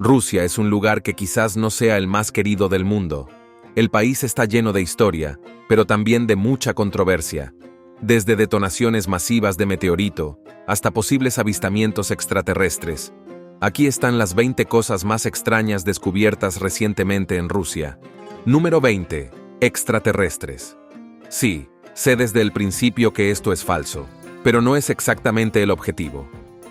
Rusia es un lugar que quizás no sea el más querido del mundo. El país está lleno de historia, pero también de mucha controversia. Desde detonaciones masivas de meteorito, hasta posibles avistamientos extraterrestres. Aquí están las 20 cosas más extrañas descubiertas recientemente en Rusia. Número 20. Extraterrestres. Sí, sé desde el principio que esto es falso, pero no es exactamente el objetivo.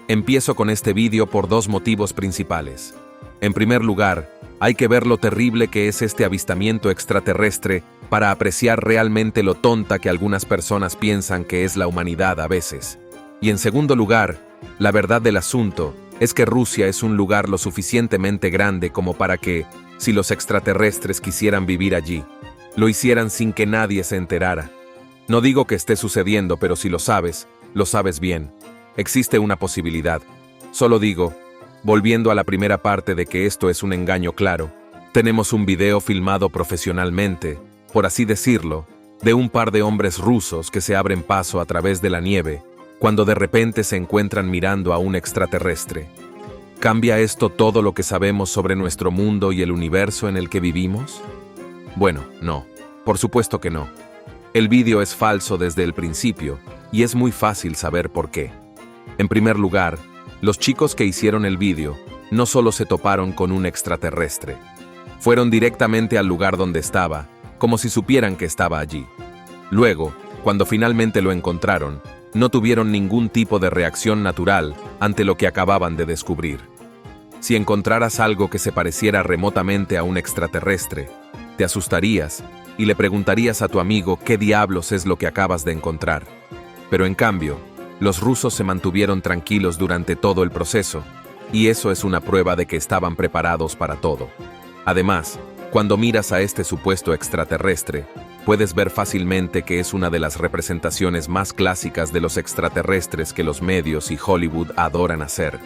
Empiezo con este vídeo por dos motivos principales. En primer lugar, hay que ver lo terrible que es este avistamiento extraterrestre para apreciar realmente lo tonta que algunas personas piensan que es la humanidad a veces. Y en segundo lugar, la verdad del asunto es que Rusia es un lugar lo suficientemente grande como para que, si los extraterrestres quisieran vivir allí, lo hicieran sin que nadie se enterara. No digo que esté sucediendo, pero si lo sabes bien. Existe una posibilidad. Solo digo, volviendo a la primera parte de que esto es un engaño claro, tenemos un video filmado profesionalmente, por así decirlo, de un par de hombres rusos que se abren paso a través de la nieve, cuando de repente se encuentran mirando a un extraterrestre. ¿Cambia esto todo lo que sabemos sobre nuestro mundo y el universo en el que vivimos? Bueno, no. Por supuesto que no. El vídeo es falso desde el principio, y es muy fácil saber por qué. En primer lugar, los chicos que hicieron el vídeo no solo se toparon con un extraterrestre. Fueron directamente al lugar donde estaba, como si supieran que estaba allí. Luego, cuando finalmente lo encontraron, no tuvieron ningún tipo de reacción natural ante lo que acababan de descubrir. Si encontraras algo que se pareciera remotamente a un extraterrestre, te asustarías y le preguntarías a tu amigo qué diablos es lo que acabas de encontrar. Pero en cambio, los rusos se mantuvieron tranquilos durante todo el proceso, y eso es una prueba de que estaban preparados para todo. Además, cuando miras a este supuesto extraterrestre, puedes ver fácilmente que es una de las representaciones más clásicas de los extraterrestres que los medios y Hollywood adoran hacer.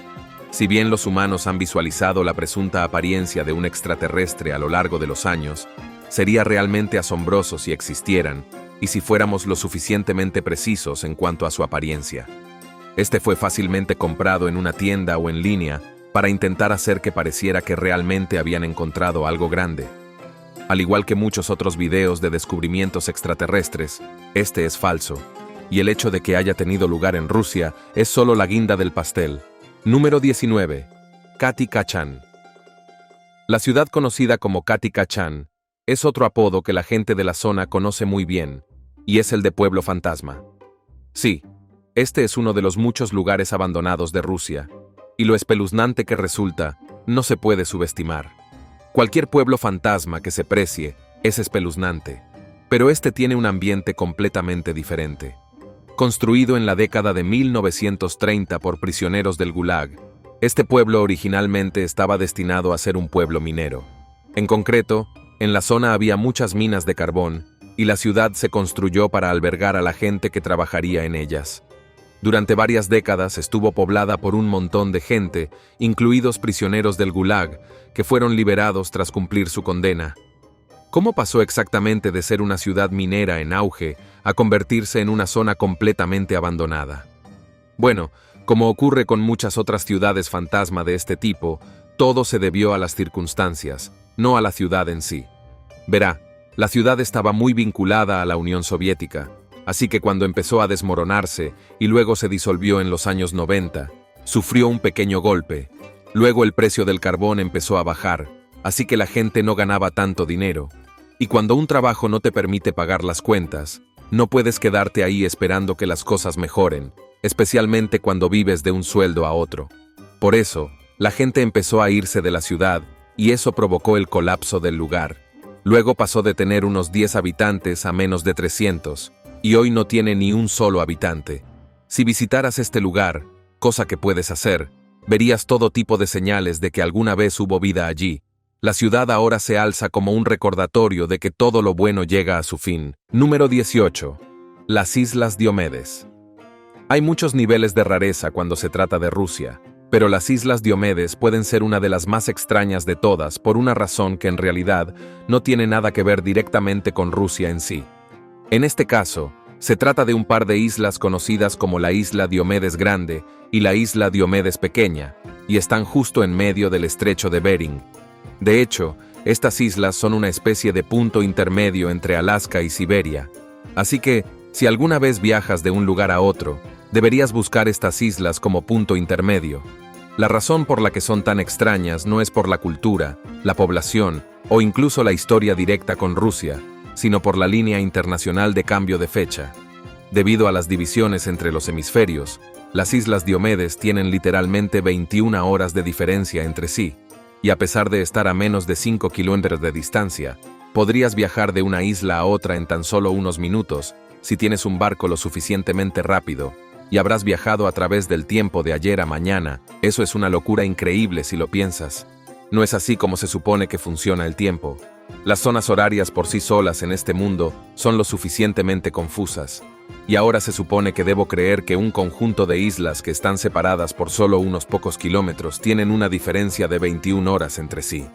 Si bien los humanos han visualizado la presunta apariencia de un extraterrestre a lo largo de los años, sería realmente asombroso si existieran, y si fuéramos lo suficientemente precisos en cuanto a su apariencia. Este fue fácilmente comprado en una tienda o en línea para intentar hacer que pareciera que realmente habían encontrado algo grande. Al igual que muchos otros videos de descubrimientos extraterrestres, este es falso, y el hecho de que haya tenido lugar en Rusia es solo la guinda del pastel. Número 19. Kati Kachan. La ciudad conocida como Kati Kachan es otro apodo que la gente de la zona conoce muy bien, y es el de Pueblo Fantasma. Sí, este es uno de los muchos lugares abandonados de Rusia, y lo espeluznante que resulta no se puede subestimar. Cualquier pueblo fantasma que se precie es espeluznante, pero este tiene un ambiente completamente diferente. Construido en la década de 1930 por prisioneros del Gulag, este pueblo originalmente estaba destinado a ser un pueblo minero. En concreto, en la zona había muchas minas de carbón, y la ciudad se construyó para albergar a la gente que trabajaría en ellas. Durante varias décadas estuvo poblada por un montón de gente, incluidos prisioneros del Gulag, que fueron liberados tras cumplir su condena. ¿Cómo pasó exactamente de ser una ciudad minera en auge a convertirse en una zona completamente abandonada? Bueno, como ocurre con muchas otras ciudades fantasma de este tipo, todo se debió a las circunstancias, no a la ciudad en sí. Verá, la ciudad estaba muy vinculada a la Unión Soviética, así que cuando empezó a desmoronarse y luego se disolvió en los años 90, sufrió un pequeño golpe. Luego el precio del carbón empezó a bajar, así que la gente no ganaba tanto dinero. Y cuando un trabajo no te permite pagar las cuentas, no puedes quedarte ahí esperando que las cosas mejoren, especialmente cuando vives de un sueldo a otro. Por eso, la gente empezó a irse de la ciudad, y eso provocó el colapso del lugar. Luego pasó de tener unos 10 habitantes a menos de 300, y hoy no tiene ni un solo habitante. Si visitaras este lugar, cosa que puedes hacer, verías todo tipo de señales de que alguna vez hubo vida allí. La ciudad ahora se alza como un recordatorio de que todo lo bueno llega a su fin. Número 18. Las Islas Diomedes. Hay muchos niveles de rareza cuando se trata de Rusia, pero las Islas Diomedes pueden ser una de las más extrañas de todas por una razón que en realidad no tiene nada que ver directamente con Rusia en sí. En este caso, Se trata de un par de islas conocidas como la isla Diomedes Grande y la isla Diomedes Pequeña, y están justo en medio del estrecho de Bering. De hecho, estas islas son una especie de punto intermedio entre Alaska y Siberia. Así que, si alguna vez viajas de un lugar a otro, deberías buscar estas islas como punto intermedio. La razón por la que son tan extrañas no es por la cultura, la población o incluso la historia directa con Rusia, sino por la línea internacional de cambio de fecha. Debido a las divisiones entre los hemisferios, las islas Diomedes tienen literalmente 21 horas de diferencia entre sí, y a pesar de estar a menos de 5 kilómetros de distancia, podrías viajar de una isla a otra en tan solo unos minutos si tienes un barco lo suficientemente rápido, y habrás viajado a través del tiempo de ayer a mañana. Eso es una locura increíble si lo piensas. No es así como se supone que funciona el tiempo. Las zonas horarias por sí solas en este mundo son lo suficientemente confusas. Y ahora se supone que debo creer que un conjunto de islas que están separadas por solo unos pocos kilómetros tienen una diferencia de 21 horas entre sí.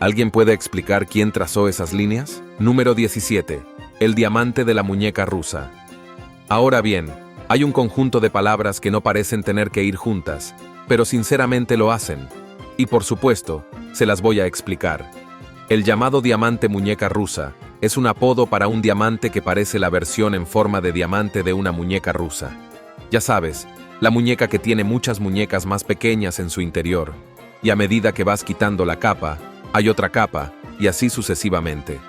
¿Alguien puede explicar quién trazó esas líneas? Número 17. El diamante de la muñeca rusa. Ahora bien, hay un conjunto de palabras que no parecen tener que ir juntas, pero sinceramente lo hacen. Y por supuesto, se las voy a explicar. El llamado diamante muñeca rusa es un apodo para un diamante que parece la versión en forma de diamante de una muñeca rusa. Ya sabes, la muñeca que tiene muchas muñecas más pequeñas en su interior, y a medida que vas quitando la capa, hay otra capa, y así sucesivamente.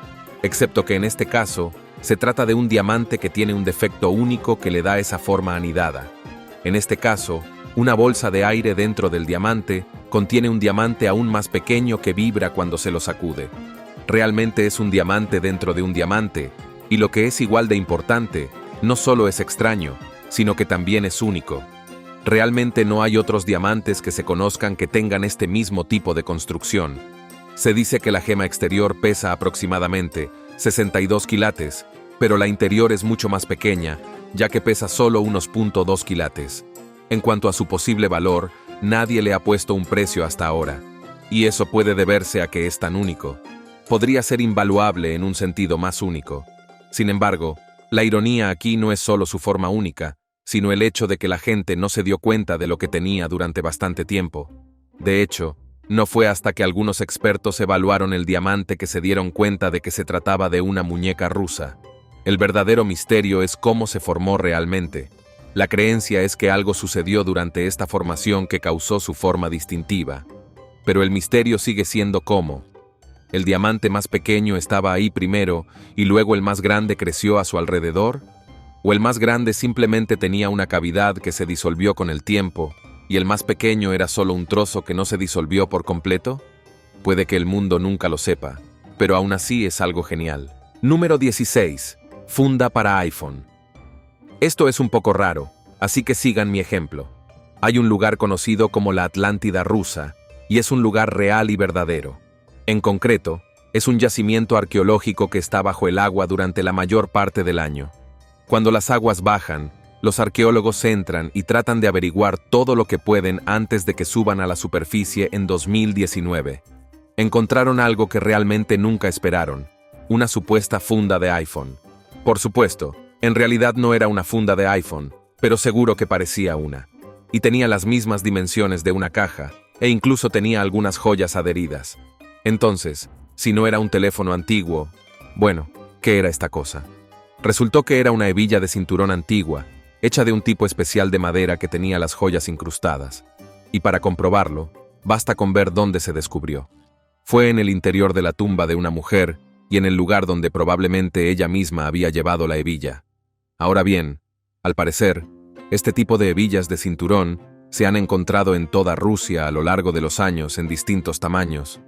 Excepto que en este caso, se trata de un diamante que tiene un defecto único que le da esa forma anidada. En este caso, una bolsa de aire dentro del diamante contiene un diamante aún más pequeño que vibra cuando se lo sacude. Realmente es un diamante dentro de un diamante, y lo que es igual de importante, no solo es extraño, sino que también es único. Realmente no hay otros diamantes que se conozcan que tengan este mismo tipo de construcción. Se dice que la gema exterior pesa aproximadamente 62 quilates, pero la interior es mucho más pequeña, ya que pesa solo unos 0.2 quilates. En cuanto a su posible valor, nadie le ha puesto un precio hasta ahora, y eso puede deberse a que es tan único. Podría ser invaluable en un sentido más único. Sin embargo, la ironía aquí no es solo su forma única, sino el hecho de que la gente no se dio cuenta de lo que tenía durante bastante tiempo. De hecho, no fue hasta que algunos expertos evaluaron el diamante que se dieron cuenta de que se trataba de una muñeca rusa. El verdadero misterio es cómo se formó realmente. La creencia es que algo sucedió durante esta formación que causó su forma distintiva. Pero el misterio sigue siendo cómo. ¿El diamante más pequeño estaba ahí primero y luego el más grande creció a su alrededor? ¿O el más grande simplemente tenía una cavidad que se disolvió con el tiempo y el más pequeño era solo un trozo que no se disolvió por completo? Puede que el mundo nunca lo sepa, pero aún así es algo genial. Número 16. Funda para iPhone. Esto es un poco raro, así que sigan mi ejemplo. Hay un lugar conocido como la Atlántida rusa, y es un lugar real y verdadero. En concreto, es un yacimiento arqueológico que está bajo el agua durante la mayor parte del año. Cuando las aguas bajan, los arqueólogos entran y tratan de averiguar todo lo que pueden antes de que suban a la superficie en 2019. Encontraron algo que realmente nunca esperaron, una supuesta funda de iPhone. Por supuesto, en realidad no era una funda de iPhone, pero seguro que parecía una. Y tenía las mismas dimensiones de una caja, e incluso tenía algunas joyas adheridas. Entonces, si no era un teléfono antiguo, bueno, ¿qué era esta cosa? Resultó que era una hebilla de cinturón antigua, hecha de un tipo especial de madera que tenía las joyas incrustadas. Y para comprobarlo, basta con ver dónde se descubrió. Fue en el interior de la tumba de una mujer y en el lugar donde probablemente ella misma había llevado la hebilla. Ahora bien, al parecer, este tipo de hebillas de cinturón se han encontrado en toda Rusia a lo largo de los años en distintos tamaños,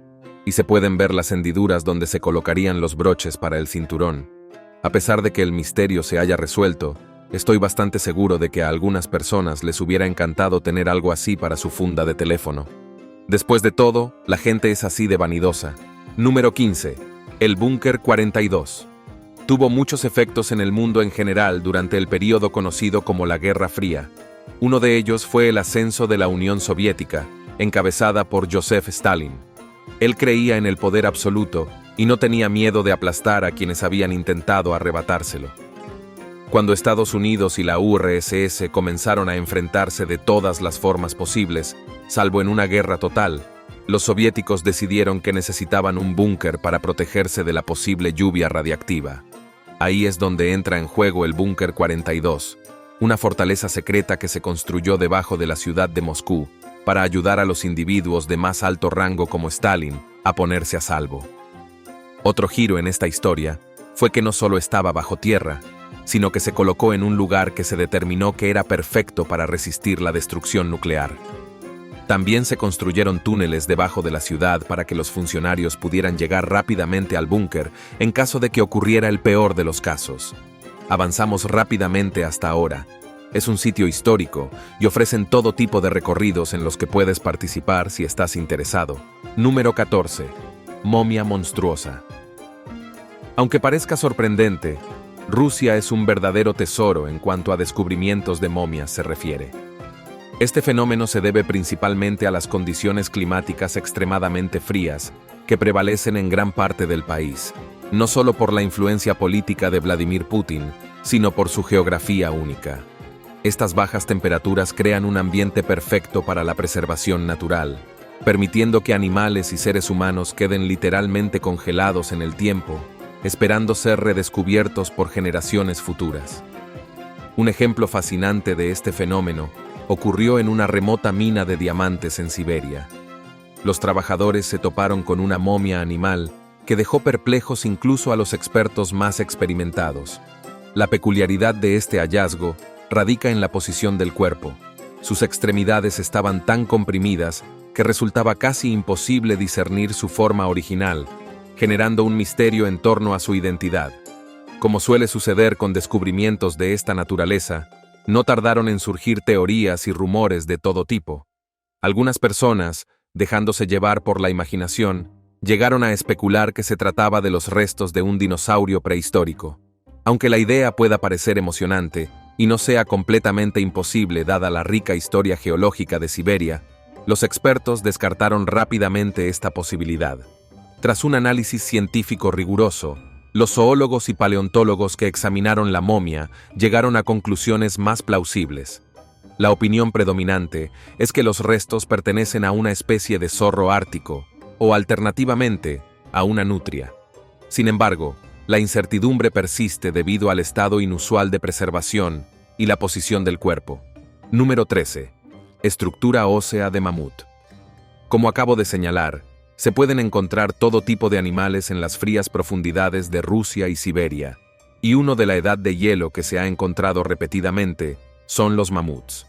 y se pueden ver las hendiduras donde se colocarían los broches para el cinturón. A pesar de que el misterio se haya resuelto, estoy bastante seguro de que a algunas personas les hubiera encantado tener algo así para su funda de teléfono. Después de todo, la gente es así de vanidosa. Número 15. El Búnker 42. Tuvo muchos efectos en el mundo en general durante el período conocido como la Guerra Fría. Uno de ellos fue el ascenso de la Unión Soviética, encabezada por Joseph Stalin. Él creía en el poder absoluto y no tenía miedo de aplastar a quienes habían intentado arrebatárselo. Cuando Estados Unidos y la URSS comenzaron a enfrentarse de todas las formas posibles, salvo en una guerra total, los soviéticos decidieron que necesitaban un búnker para protegerse de la posible lluvia radiactiva. Ahí es donde entra en juego el Búnker 42, una fortaleza secreta que se construyó debajo de la ciudad de Moscú para ayudar a los individuos de más alto rango como Stalin a ponerse a salvo. Otro giro en esta historia fue que no solo estaba bajo tierra, sino que se colocó en un lugar que se determinó que era perfecto para resistir la destrucción nuclear. También se construyeron túneles debajo de la ciudad para que los funcionarios pudieran llegar rápidamente al búnker en caso de que ocurriera el peor de los casos. Avanzamos rápidamente hasta ahora. Es un sitio histórico y ofrecen todo tipo de recorridos en los que puedes participar si estás interesado. Número 14. Momia monstruosa. Aunque parezca sorprendente, Rusia es un verdadero tesoro en cuanto a descubrimientos de momias se refiere. Este fenómeno se debe principalmente a las condiciones climáticas extremadamente frías que prevalecen en gran parte del país, no solo por la influencia política de Vladimir Putin, sino por su geografía única. Estas bajas temperaturas crean un ambiente perfecto para la preservación natural, permitiendo que animales y seres humanos queden literalmente congelados en el tiempo, esperando ser redescubiertos por generaciones futuras. Un ejemplo fascinante de este fenómeno ocurrió en una remota mina de diamantes en Siberia. Los trabajadores se toparon con una momia animal que dejó perplejos incluso a los expertos más experimentados. La peculiaridad de este hallazgo radica en la posición del cuerpo. Sus extremidades estaban tan comprimidas que resultaba casi imposible discernir su forma original, generando un misterio en torno a su identidad. Como suele suceder con descubrimientos de esta naturaleza, no tardaron en surgir teorías y rumores de todo tipo. Algunas personas, dejándose llevar por la imaginación, llegaron a especular que se trataba de los restos de un dinosaurio prehistórico. Aunque la idea pueda parecer emocionante y no sea completamente imposible dada la rica historia geológica de Siberia, los expertos descartaron rápidamente esta posibilidad. Tras un análisis científico riguroso, los zoólogos y paleontólogos que examinaron la momia llegaron a conclusiones más plausibles. La opinión predominante es que los restos pertenecen a una especie de zorro ártico, o alternativamente, a una nutria. Sin embargo, la incertidumbre persiste debido al estado inusual de preservación y la posición del cuerpo. Número 13. Estructura ósea de mamut. Como acabo de señalar, se pueden encontrar todo tipo de animales en las frías profundidades de Rusia y Siberia, y uno de la edad de hielo que se ha encontrado repetidamente son los mamuts.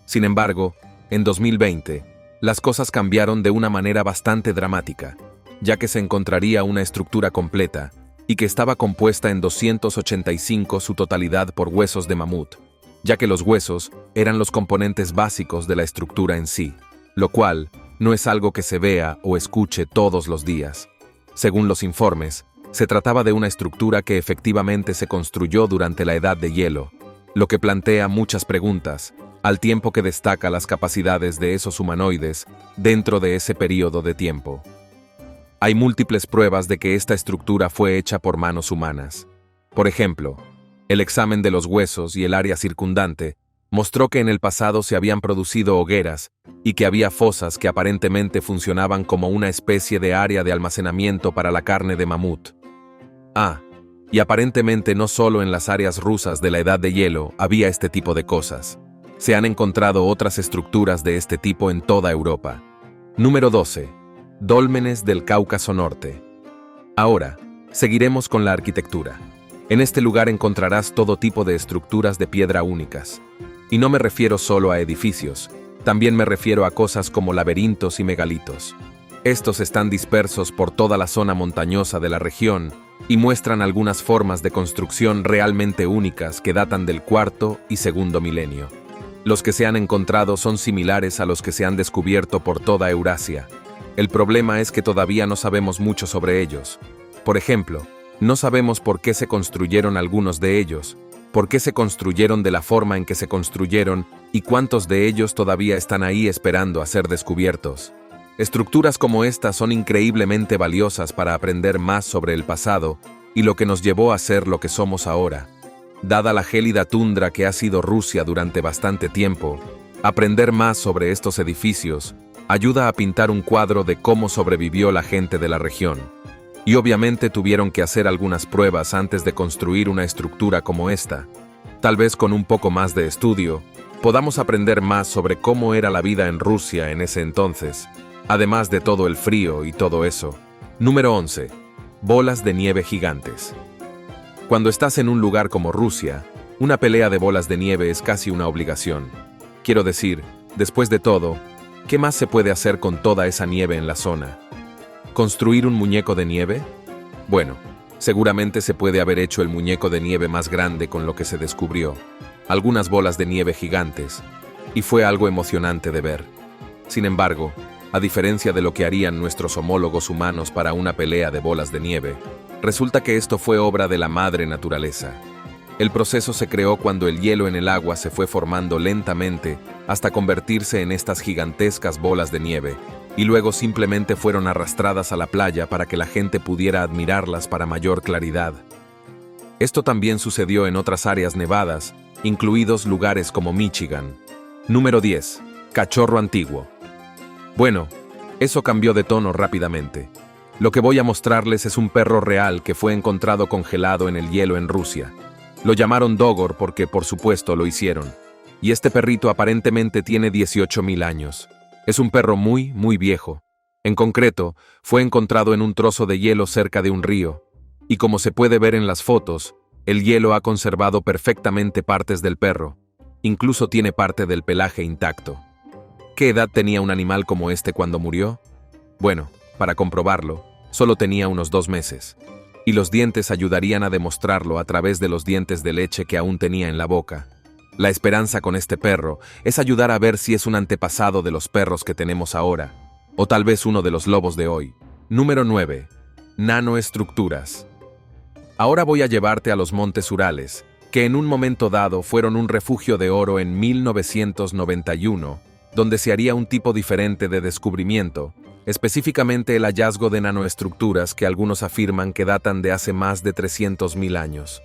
Sin embargo, en 2020, las cosas cambiaron de una manera bastante dramática, ya que se encontraría una estructura completa y que estaba compuesta en 285 su totalidad por huesos de mamut, ya que los huesos eran los componentes básicos de la estructura en sí, lo cual no es algo que se vea o escuche todos los días. Según los informes, se trataba de una estructura que efectivamente se construyó durante la edad de hielo, lo que plantea muchas preguntas, al tiempo que destaca las capacidades de esos humanoides dentro de ese periodo de tiempo. Hay múltiples pruebas de que esta estructura fue hecha por manos humanas. Por ejemplo, el examen de los huesos y el área circundante mostró que en el pasado se habían producido hogueras y que había fosas que aparentemente funcionaban como una especie de área de almacenamiento para la carne de mamut. Y aparentemente no solo en las áreas rusas de la edad de hielo había este tipo de cosas. Se han encontrado otras estructuras de este tipo en toda Europa. Número 12. Dólmenes del Cáucaso Norte. Ahora, seguiremos con la arquitectura. En este lugar encontrarás todo tipo de estructuras de piedra únicas. Y no me refiero solo a edificios, también me refiero a cosas como laberintos y megalitos. Estos están dispersos por toda la zona montañosa de la región y muestran algunas formas de construcción realmente únicas que datan del cuarto y segundo milenio. Los que se han encontrado son similares a los que se han descubierto por toda Eurasia. El problema es que todavía no sabemos mucho sobre ellos. Por ejemplo, no sabemos por qué se construyeron algunos de ellos, por qué se construyeron de la forma en que se construyeron y cuántos de ellos todavía están ahí esperando a ser descubiertos. Estructuras como estas son increíblemente valiosas para aprender más sobre el pasado y lo que nos llevó a ser lo que somos ahora. Dada la gélida tundra que ha sido Rusia durante bastante tiempo, aprender más sobre estos edificios ayuda a pintar un cuadro de cómo sobrevivió la gente de la región. Y obviamente tuvieron que hacer algunas pruebas antes de construir una estructura como esta. Tal vez con un poco más de estudio, podamos aprender más sobre cómo era la vida en Rusia en ese entonces, además de todo el frío y todo eso. Número 11. Bolas de nieve gigantes. Cuando estás en un lugar como Rusia, una pelea de bolas de nieve es casi una obligación. Quiero decir, después de todo, ¿qué más se puede hacer con toda esa nieve en la zona? ¿Construir un muñeco de nieve? Bueno, seguramente se puede haber hecho el muñeco de nieve más grande con lo que se descubrió, algunas bolas de nieve gigantes, y fue algo emocionante de ver. Sin embargo, a diferencia de lo que harían nuestros homólogos humanos para una pelea de bolas de nieve, resulta que esto fue obra de la madre naturaleza. El proceso se creó cuando el hielo en el agua se fue formando lentamente hasta convertirse en estas gigantescas bolas de nieve, y luego simplemente fueron arrastradas a la playa para que la gente pudiera admirarlas para mayor claridad. Esto también sucedió en otras áreas nevadas, incluidos lugares como Michigan. Número 10. Cachorro antiguo. Bueno, eso cambió de tono rápidamente. Lo que voy a mostrarles es un perro real que fue encontrado congelado en el hielo en Rusia. Lo llamaron Dogor porque, por supuesto, lo hicieron. Y este perrito aparentemente tiene 18.000 años. Es un perro muy, muy viejo. En concreto, fue encontrado en un trozo de hielo cerca de un río. Y como se puede ver en las fotos, el hielo ha conservado perfectamente partes del perro. Incluso tiene parte del pelaje intacto. ¿Qué edad tenía un animal como este cuando murió? Bueno, para comprobarlo, solo tenía unos 2 meses. Y los dientes ayudarían a demostrarlo a través de los dientes de leche que aún tenía en la boca. La esperanza con este perro es ayudar a ver si es un antepasado de los perros que tenemos ahora, o tal vez uno de los lobos de hoy. Número 9. Nanoestructuras. Ahora voy a llevarte a los Montes Urales, que en un momento dado fueron un refugio de oro en 1991, donde se haría un tipo diferente de descubrimiento, específicamente el hallazgo de nanoestructuras que algunos afirman que datan de hace más de 300.000 años.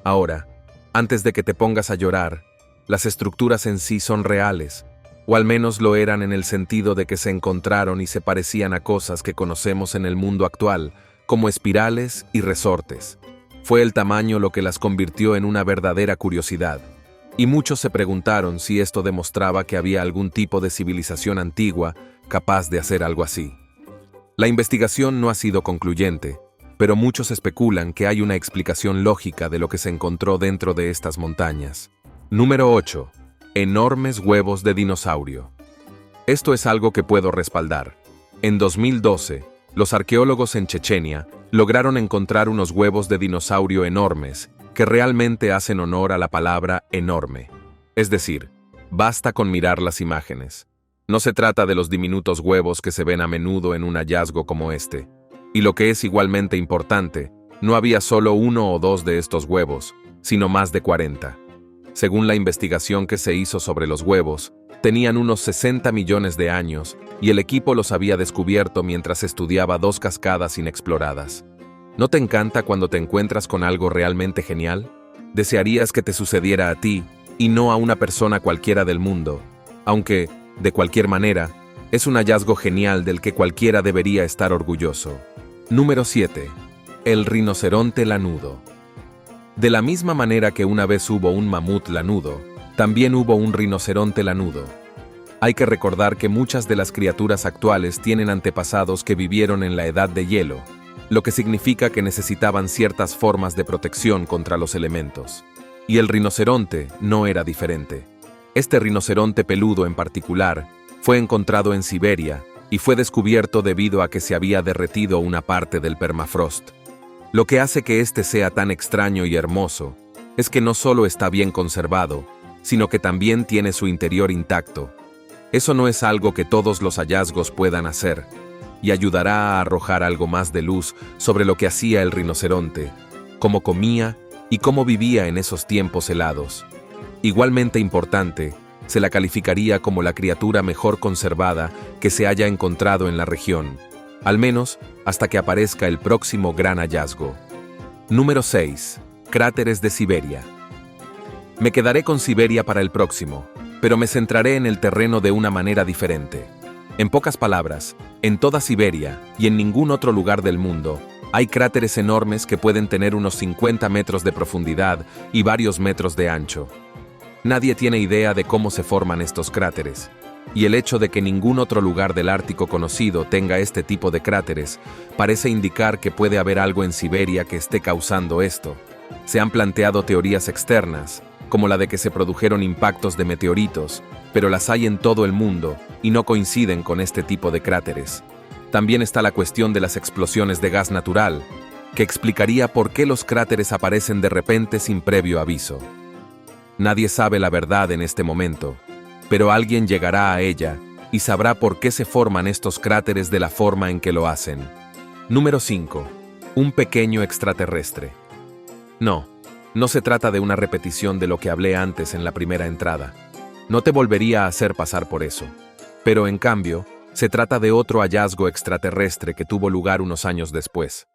Ahora, antes de que te pongas a llorar, las estructuras en sí son reales, o al menos lo eran en el sentido de que se encontraron y se parecían a cosas que conocemos en el mundo actual, como espirales y resortes. Fue el tamaño lo que las convirtió en una verdadera curiosidad, y muchos se preguntaron si esto demostraba que había algún tipo de civilización antigua capaz de hacer algo así. La investigación no ha sido concluyente, pero muchos especulan que hay una explicación lógica de lo que se encontró dentro de estas montañas. Número 8. Enormes huevos de dinosaurio. Esto es algo que puedo respaldar. En 2012, los arqueólogos en Chechenia lograron encontrar unos huevos de dinosaurio enormes que realmente hacen honor a la palabra enorme. Es decir, basta con mirar las imágenes. No se trata de los diminutos huevos que se ven a menudo en un hallazgo como este. Y lo que es igualmente importante, no había solo 1 o 2 de estos huevos, sino más de 40. Según la investigación que se hizo sobre los huevos, tenían unos 60 millones de años y el equipo los había descubierto mientras estudiaba 2 cascadas inexploradas. ¿No te encanta cuando te encuentras con algo realmente genial? Desearías que te sucediera a ti y no a una persona cualquiera del mundo, aunque, de cualquier manera, es un hallazgo genial del que cualquiera debería estar orgulloso. Número 7. El rinoceronte lanudo. De la misma manera que una vez hubo un mamut lanudo, también hubo un rinoceronte lanudo. Hay que recordar que muchas de las criaturas actuales tienen antepasados que vivieron en la edad de hielo, lo que significa que necesitaban ciertas formas de protección contra los elementos. Y el rinoceronte no era diferente. Este rinoceronte peludo en particular fue encontrado en Siberia y fue descubierto debido a que se había derretido una parte del permafrost. Lo que hace que este sea tan extraño y hermoso es que no solo está bien conservado, sino que también tiene su interior intacto. Eso no es algo que todos los hallazgos puedan hacer, y ayudará a arrojar algo más de luz sobre lo que hacía el rinoceronte, cómo comía y cómo vivía en esos tiempos helados. Igualmente importante, se la calificaría como la criatura mejor conservada que se haya encontrado en la región, al menos hasta que aparezca el próximo gran hallazgo. Número 6. Cráteres de Siberia. Me quedaré con Siberia para el próximo, pero me centraré en el terreno de una manera diferente. En pocas palabras, en toda Siberia y en ningún otro lugar del mundo, hay cráteres enormes que pueden tener unos 50 metros de profundidad y varios metros de ancho. Nadie tiene idea de cómo se forman estos cráteres, y el hecho de que ningún otro lugar del Ártico conocido tenga este tipo de cráteres parece indicar que puede haber algo en Siberia que esté causando esto. Se han planteado teorías externas, como la de que se produjeron impactos de meteoritos, pero las hay en todo el mundo y no coinciden con este tipo de cráteres. También está la cuestión de las explosiones de gas natural, que explicaría por qué los cráteres aparecen de repente sin previo aviso. Nadie sabe la verdad en este momento, pero alguien llegará a ella y sabrá por qué se forman estos cráteres de la forma en que lo hacen. Número 5. Un pequeño extraterrestre. No se trata de una repetición de lo que hablé antes en la primera entrada. No te volvería a hacer pasar por eso. Pero en cambio, se trata de otro hallazgo extraterrestre que tuvo lugar unos años después.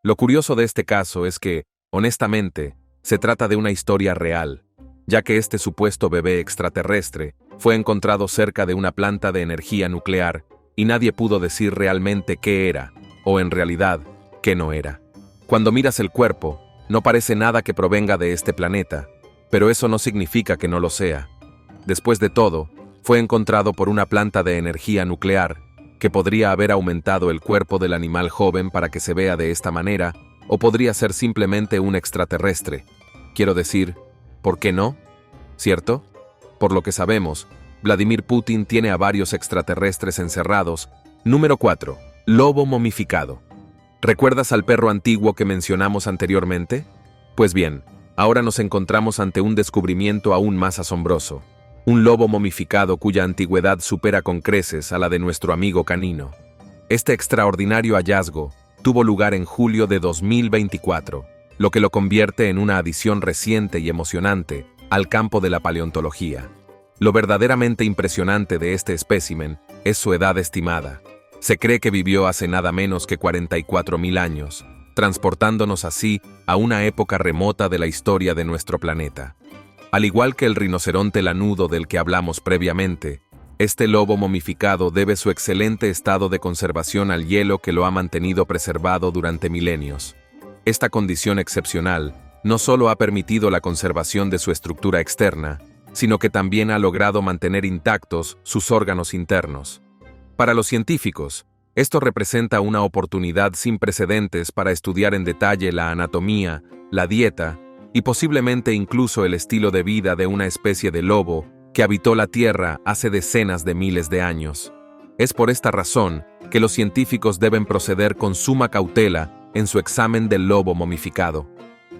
Lo curioso de este caso es que, honestamente, se trata de una historia real, ya que este supuesto bebé extraterrestre fue encontrado cerca de una planta de energía nuclear y nadie pudo decir realmente qué era, o en realidad, qué no era. Cuando miras el cuerpo, no parece nada que provenga de este planeta, pero eso no significa que no lo sea. Después de todo, fue encontrado por una planta de energía nuclear, que podría haber aumentado el cuerpo del animal joven para que se vea de esta manera, o podría ser simplemente un extraterrestre. Quiero decir, ¿por qué no? ¿Cierto? Por lo que sabemos, Vladimir Putin tiene a varios extraterrestres encerrados. Número 4. Lobo momificado. ¿Recuerdas al perro antiguo que mencionamos anteriormente? Pues bien, ahora nos encontramos ante un descubrimiento aún más asombroso. Un lobo momificado cuya antigüedad supera con creces a la de nuestro amigo canino. Este extraordinario hallazgo tuvo lugar en julio de 2024, lo que lo convierte en una adición reciente y emocionante al campo de la paleontología. Lo verdaderamente impresionante de este espécimen es su edad estimada. Se cree que vivió hace nada menos que 44.000 años, transportándonos así a una época remota de la historia de nuestro planeta. Al igual que el rinoceronte lanudo del que hablamos previamente, este lobo momificado debe su excelente estado de conservación al hielo que lo ha mantenido preservado durante milenios. Esta condición excepcional no solo ha permitido la conservación de su estructura externa, sino que también ha logrado mantener intactos sus órganos internos. Para los científicos, esto representa una oportunidad sin precedentes para estudiar en detalle la anatomía, la dieta y posiblemente incluso el estilo de vida de una especie de lobo que habitó la Tierra hace decenas de miles de años. Es por esta razón que los científicos deben proceder con suma cautela en su examen del lobo momificado.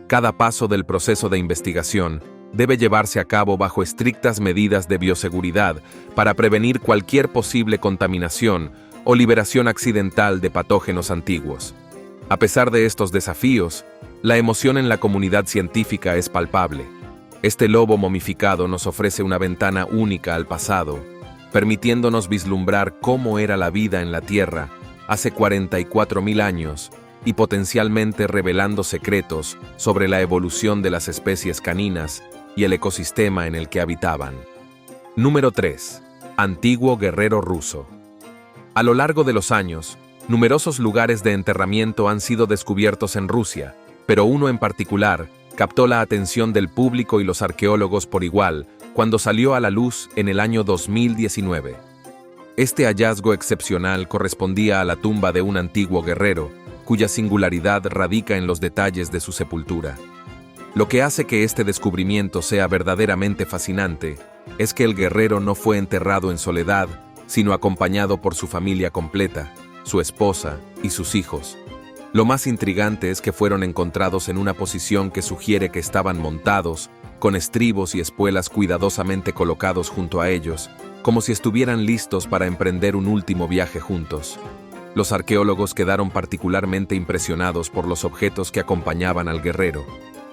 Cada paso del proceso de investigación debe llevarse a cabo bajo estrictas medidas de bioseguridad para prevenir cualquier posible contaminación o liberación accidental de patógenos antiguos. A pesar de estos desafíos, la emoción en la comunidad científica es palpable. Este lobo momificado nos ofrece una ventana única al pasado, permitiéndonos vislumbrar cómo era la vida en la Tierra hace 44.000 años y potencialmente revelando secretos sobre la evolución de las especies caninas y el ecosistema en el que habitaban. Número 3. Antiguo guerrero ruso. A lo largo de los años, numerosos lugares de enterramiento han sido descubiertos en Rusia, pero uno en particular captó la atención del público y los arqueólogos por igual cuando salió a la luz en el año 2019. Este hallazgo excepcional correspondía a la tumba de un antiguo guerrero, cuya singularidad radica en los detalles de su sepultura. Lo que hace que este descubrimiento sea verdaderamente fascinante es que el guerrero no fue enterrado en soledad, sino acompañado por su familia completa, su esposa y sus hijos. Lo más intrigante es que fueron encontrados en una posición que sugiere que estaban montados, con estribos y espuelas cuidadosamente colocados junto a ellos, como si estuvieran listos para emprender un último viaje juntos. Los arqueólogos quedaron particularmente impresionados por los objetos que acompañaban al guerrero.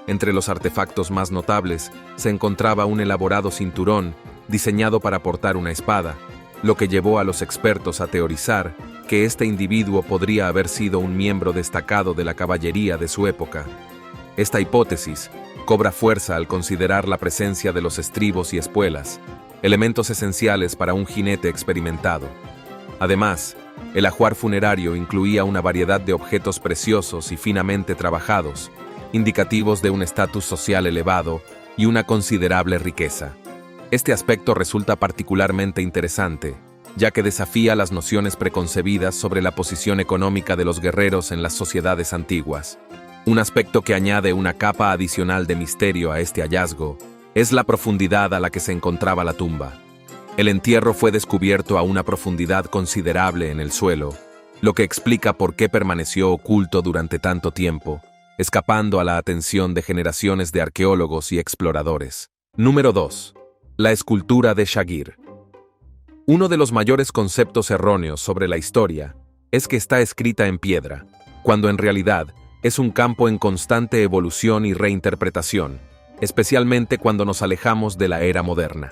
Entre los artefactos más notables se encontraba un elaborado cinturón diseñado para portar una espada, lo que llevó a los expertos a teorizar que este individuo podría haber sido un miembro destacado de la caballería de su época. Esta hipótesis cobra fuerza al considerar la presencia de los estribos y espuelas, elementos esenciales para un jinete experimentado. Además, el ajuar funerario incluía una variedad de objetos preciosos y finamente trabajados, indicativos de un estatus social elevado y una considerable riqueza. Este aspecto resulta particularmente interesante, ya que desafía las nociones preconcebidas sobre la posición económica de los guerreros en las sociedades antiguas. Un aspecto que añade una capa adicional de misterio a este hallazgo es la profundidad a la que se encontraba la tumba. El entierro fue descubierto a una profundidad considerable en el suelo, lo que explica por qué permaneció oculto durante tanto tiempo, escapando a la atención de generaciones de arqueólogos y exploradores. Número 2. La escultura de Shagir. Uno de los mayores conceptos erróneos sobre la historia es que está escrita en piedra, cuando en realidad es un campo en constante evolución y reinterpretación, especialmente cuando nos alejamos de la era moderna.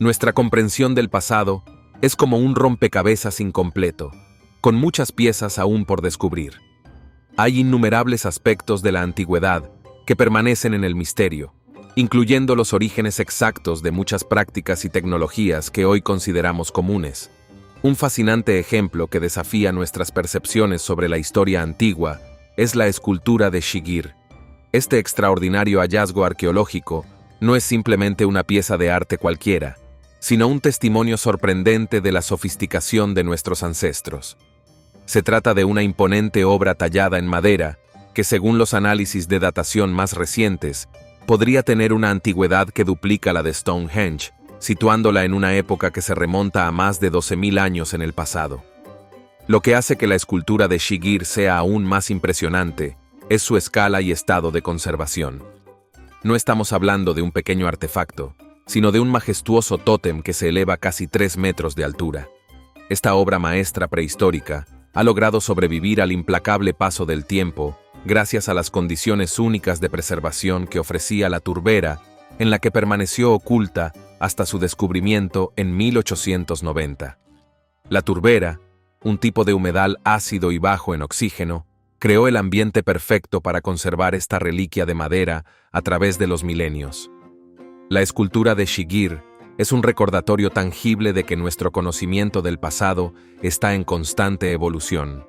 Nuestra comprensión del pasado es como un rompecabezas incompleto, con muchas piezas aún por descubrir. Hay innumerables aspectos de la antigüedad que permanecen en el misterio, incluyendo los orígenes exactos de muchas prácticas y tecnologías que hoy consideramos comunes. Un fascinante ejemplo que desafía nuestras percepciones sobre la historia antigua es la escultura de Shigir. Este extraordinario hallazgo arqueológico no es simplemente una pieza de arte cualquiera, sino un testimonio sorprendente de la sofisticación de nuestros ancestros. Se trata de una imponente obra tallada en madera que, según los análisis de datación más recientes, podría tener una antigüedad que duplica la de Stonehenge, situándola en una época que se remonta a más de 12.000 años en el pasado. Lo que hace que la escultura de Shigir sea aún más impresionante es su escala y estado de conservación. No estamos hablando de un pequeño artefacto, sino de un majestuoso tótem que se eleva casi 3 metros de altura. Esta obra maestra prehistórica ha logrado sobrevivir al implacable paso del tiempo gracias a las condiciones únicas de preservación que ofrecía la turbera, en la que permaneció oculta hasta su descubrimiento en 1890. La turbera, un tipo de humedal ácido y bajo en oxígeno, creó el ambiente perfecto para conservar esta reliquia de madera a través de los milenios. La escultura de Shigir es un recordatorio tangible de que nuestro conocimiento del pasado está en constante evolución.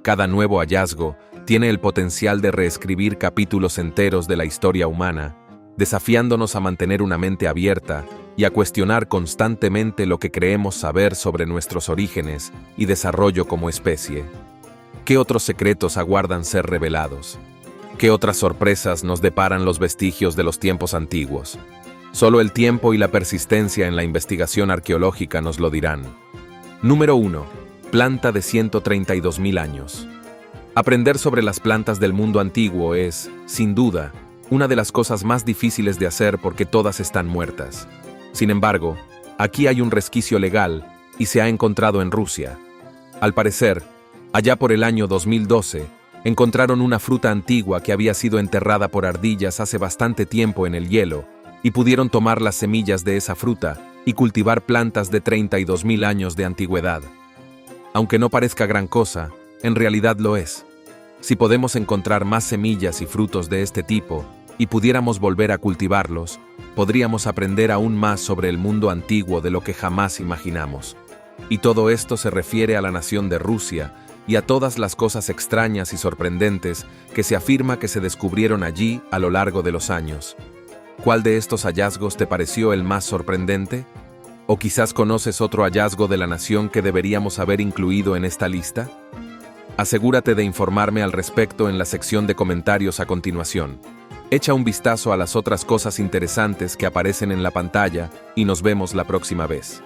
Cada nuevo hallazgo tiene el potencial de reescribir capítulos enteros de la historia humana, desafiándonos a mantener una mente abierta y a cuestionar constantemente lo que creemos saber sobre nuestros orígenes y desarrollo como especie. ¿Qué otros secretos aguardan ser revelados? ¿Qué otras sorpresas nos deparan los vestigios de los tiempos antiguos? Solo el tiempo y la persistencia en la investigación arqueológica nos lo dirán. Número 1. Planta de 132.000 años. Aprender sobre las plantas del mundo antiguo es, sin duda, una de las cosas más difíciles de hacer porque todas están muertas. Sin embargo, aquí hay un resquicio legal y se ha encontrado en Rusia. Al parecer, allá por el año 2012, encontraron una fruta antigua que había sido enterrada por ardillas hace bastante tiempo en el hielo, y pudieron tomar las semillas de esa fruta y cultivar plantas de 32.000 años de antigüedad. Aunque no parezca gran cosa, en realidad lo es. Si podemos encontrar más semillas y frutos de este tipo y pudiéramos volver a cultivarlos, podríamos aprender aún más sobre el mundo antiguo de lo que jamás imaginamos. Y todo esto se refiere a la nación de Rusia y a todas las cosas extrañas y sorprendentes que se afirma que se descubrieron allí a lo largo de los años. ¿Cuál de estos hallazgos te pareció el más sorprendente? ¿O quizás conoces otro hallazgo de la nación que deberíamos haber incluido en esta lista? Asegúrate de informarme al respecto en la sección de comentarios a continuación. Echa un vistazo a las otras cosas interesantes que aparecen en la pantalla y nos vemos la próxima vez.